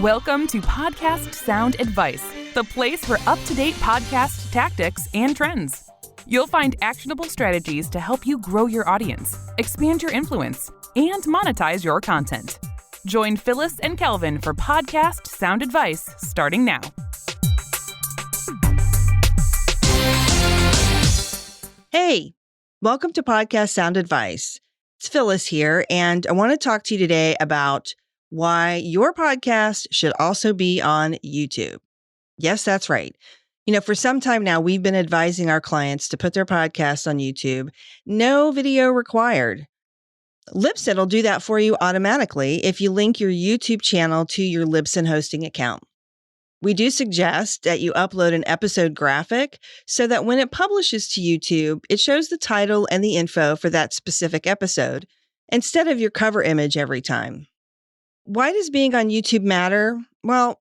Welcome to Podcast Sound Advice, the place for up-to-date podcast tactics and trends. You'll find actionable strategies to help you grow your audience, expand your influence, and monetize your content. Join Phyllis and Kelvin for Podcast Sound Advice starting now. Hey, welcome to Podcast Sound Advice. It's Phyllis here, and I want to talk to you today about why your podcast should also be on YouTube. Yes, that's right. For some time now, we've been advising our clients to put their podcast on YouTube. No video required. Libsyn will do that for you automatically if you link your YouTube channel to your Libsyn hosting account. We do suggest that you upload an episode graphic so that when it publishes to YouTube, it shows the title and the info for that specific episode instead of your cover image every time. Why does being on YouTube matter? Well,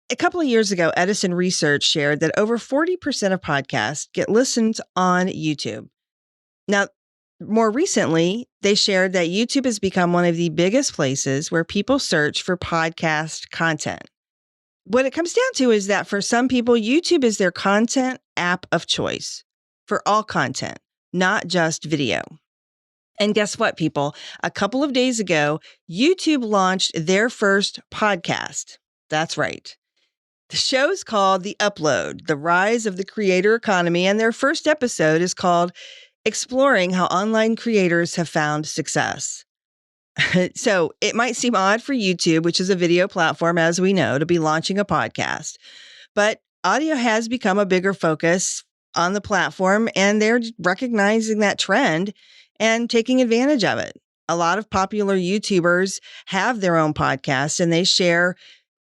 a couple of years ago, Edison research shared that over 40% of podcasts get listened on YouTube. Now, more recently, they shared that YouTube has become one of the biggest places where people search for podcast content. What it comes down to is that for some people, YouTube is their content app of choice for all content, not just video. And guess what, people? A couple of days ago, YouTube launched their first podcast. That's right. The show's called The Upload, The Rise of the Creator Economy, and their first episode is called Exploring How Online Creators Have Found Success. So it might seem odd for YouTube, which is a video platform, as we know, to be launching a podcast, but audio has become a bigger focus on the platform, and they're recognizing that trend and taking advantage of it. A lot of popular YouTubers have their own podcasts, and they share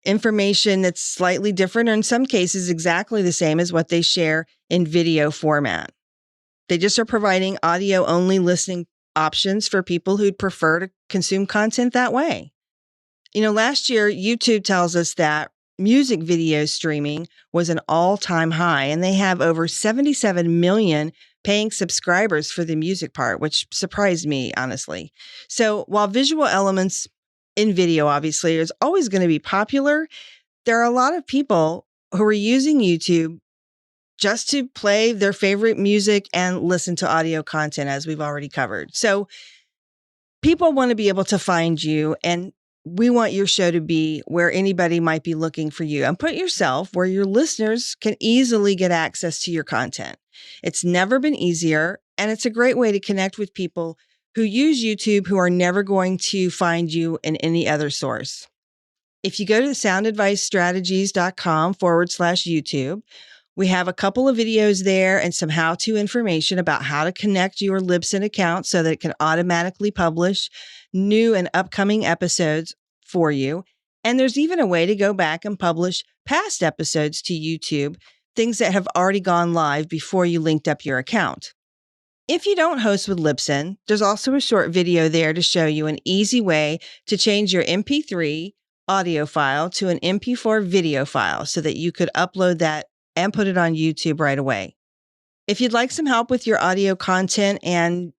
information that's slightly different, or in some cases, exactly the same as what they share in video format. They just are providing audio-only listening options for people who'd prefer to consume content that way. Last year, YouTube tells us that music video streaming was an all-time high, and they have over 77 million paying subscribers for the music part, which surprised me, honestly. So while visual elements in video, obviously, is always going to be popular, there are a lot of people who are using YouTube just to play their favorite music and listen to audio content, as we've already covered. So people want to be able to find you, and we want your show to be where anybody might be looking for you, and put yourself where your listeners can easily get access to your content. It's never been easier, and it's a great way to connect with people who use YouTube who are never going to find you in any other source. If you go to soundadvicestrategies.com/YouTube, we have a couple of videos there and some how-to information about how to connect your Libsyn account so that it can automatically publish new and upcoming episodes for you. And there's even a way to go back and publish past episodes to YouTube, things that have already gone live before you linked up your account. If you don't host with Libsyn, there's also a short video there to show you an easy way to change your MP3 audio file to an MP4 video file so that you could upload that and put it on YouTube right away. If you'd like some help with your audio content and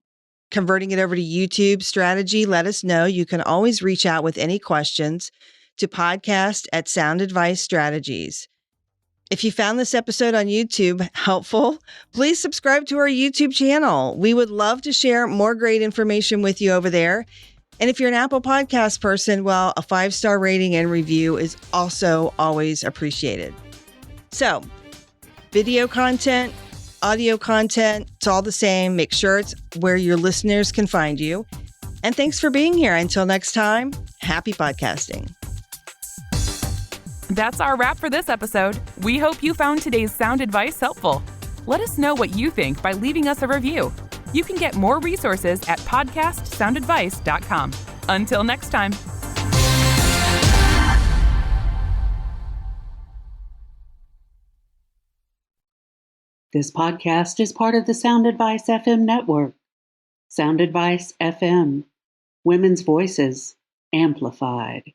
converting it over to YouTube strategy, let us know. You can always reach out with any questions to podcast@Sound Advice Strategies. If you found this episode on YouTube helpful, please subscribe to our YouTube channel. We would love to share more great information with you over there. And if you're an Apple Podcast person, well, a 5-star rating and review is also always appreciated. So, video content, audio content, it's all the same. Make sure it's where your listeners can find you. And thanks for being here. Until next time, happy podcasting. That's our wrap for this episode. We hope you found today's sound advice helpful. Let us know what you think by leaving us a review. You can get more resources at podcastsoundadvice.com. Until next time. This podcast is part of the Sound Advice FM network. Sound Advice FM. Women's voices amplified.